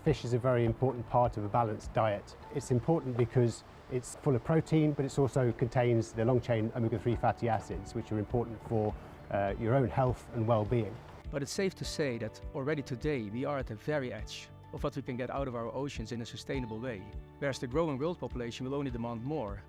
Fish is a very important part of a balanced diet. It's important because it's full of protein, but it also contains the long-chain omega-3 fatty acids, which are important for your own health and well-being. But it's safe to say that already today we are at the very edge of what we can get out of our oceans in a sustainable way, whereas the growing world population will only demand more.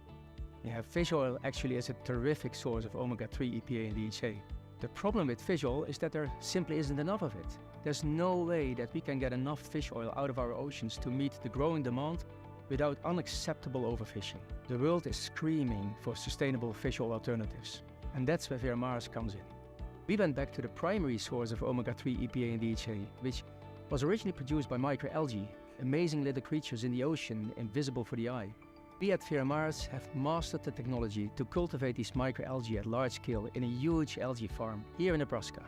Fish oil actually is a terrific source of omega-3, EPA and DHA. The problem with fish oil is that there simply isn't enough of it. There's no way that we can get enough fish oil out of our oceans to meet the growing demand without unacceptable overfishing. The world is screaming for sustainable fish oil alternatives, and that's where Veramaris comes in. We went back to the primary source of omega-3, EPA and DHA, which was originally produced by microalgae, amazing little creatures in the ocean invisible for the eye. We at Veramaris have mastered the technology to cultivate these microalgae at large scale in a huge algae farm here in Nebraska.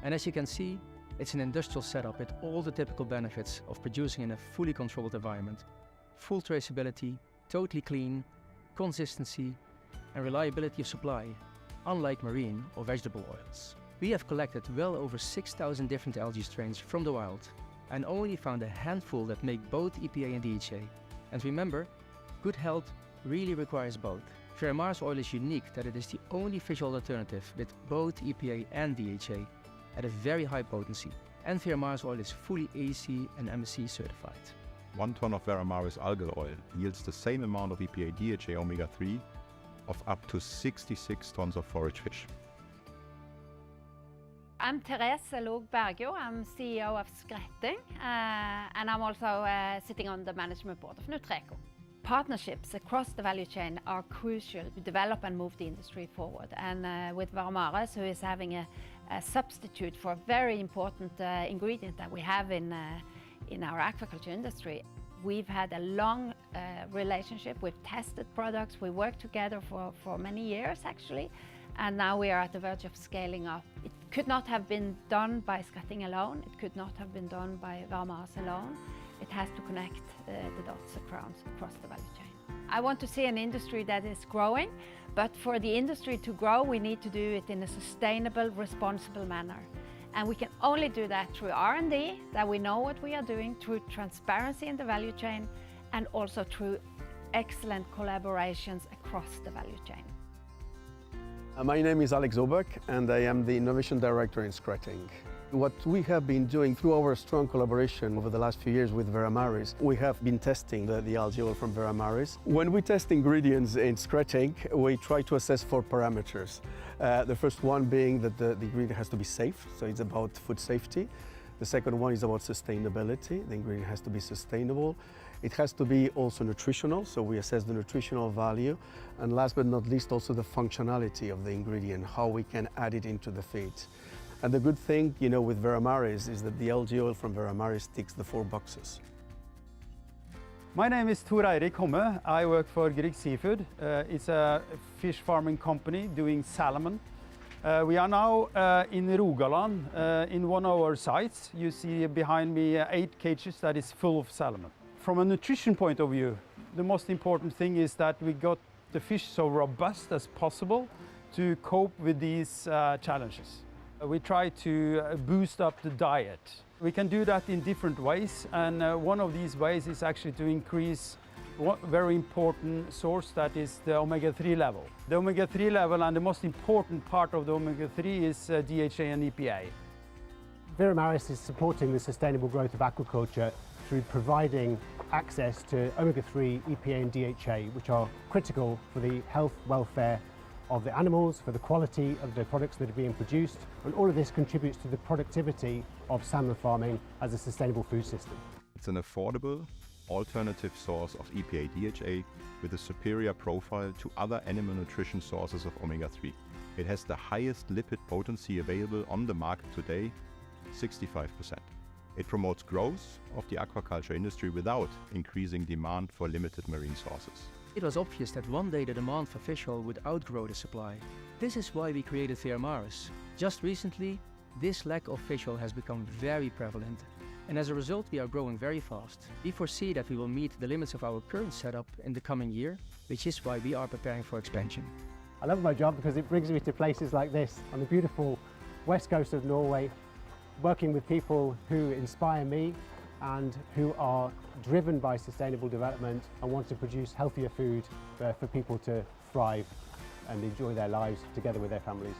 And as you can see, it's an industrial setup with all the typical benefits of producing in a fully controlled environment. Full traceability, totally clean, consistency and reliability of supply, unlike marine or vegetable oils. We have collected well over 6,000 different algae strains from the wild and only found a handful that make both EPA and DHA. And remember, good health really requires both. Veramaris oil is unique that it is the only fish oil alternative with both EPA and DHA at a very high potency. And Veramaris oil is fully ASC-MSC certified. 1 ton of Veramaris algal oil yields the same amount of EPA DHA omega-3 of up to 66 tons of forage fish. I'm Therese Log-Bergjo. I'm CEO of Skretting, and I'm also sitting on the management board of Nutreco. Partnerships across the value chain are crucial to develop and move the industry forward. And with Veramaris, who is having a substitute for a very important ingredient that we have in our aquaculture industry, we've had a long relationship. We've tested products. We worked together for many years, actually. And now we are at the verge of scaling up. It could not have been done by Skretting alone. It could not have been done by Veramaris alone. It has to connect the dots across the value chain. I want to see an industry that is growing, but for the industry to grow, we need to do it in a sustainable, responsible manner. And we can only do that through R&D, that we know what we are doing, through transparency in the value chain, and also through excellent collaborations across the value chain. My name is Alex Oberg, and I am the Innovation Director in Skretting. What we have been doing through our strong collaboration over the last few years with Veramaris, we have been testing the algae oil from Veramaris. When we test ingredients in Skretting, we try to assess 4 parameters. The first one being that the ingredient has to be safe, so it's about food safety. The second one is about sustainability. The ingredient has to be sustainable. It has to be also nutritional, so we assess the nutritional value. And last but not least, also the functionality of the ingredient, how we can add it into the feed. And the good thing, with Veramaris is that the algae oil from Veramaris ticks the 4 boxes. My name is Tor Eirik Homme. I work for Grieg Seafood. It's a fish farming company doing salmon. We are now in Rogaland in one of our sites. You see behind me 8 cages that is full of salmon. From a nutrition point of view, the most important thing is that we got the fish so robust as possible to cope with these challenges. We try to boost up the diet. We can do that in different ways, and one of these ways is actually to increase one very important source, that is the omega-3 level. The omega-3 level, and the most important part of the omega-3 is DHA and EPA. Veramaris is supporting the sustainable growth of aquaculture through providing access to omega-3, EPA and DHA, which are critical for the health, welfare of the animals, for the quality of the products that are being produced, and all of this contributes to the productivity of salmon farming as a sustainable food system. It's an affordable, alternative source of EPA DHA with a superior profile to other animal nutrition sources of omega-3. It has the highest lipid potency available on the market today, 65%. It promotes growth of the aquaculture industry without increasing demand for limited marine sources. It was obvious that one day the demand for fish oil would outgrow the supply. This is why we created Veramaris. Just recently, this lack of fish oil has become very prevalent, and as a result we are growing very fast. We foresee that we will meet the limits of our current setup in the coming year, which is why we are preparing for expansion. I love my job because it brings me to places like this on the beautiful west coast of Norway, working with people who inspire me and who are driven by sustainable development and want to produce healthier food for people to thrive and enjoy their lives together with their families.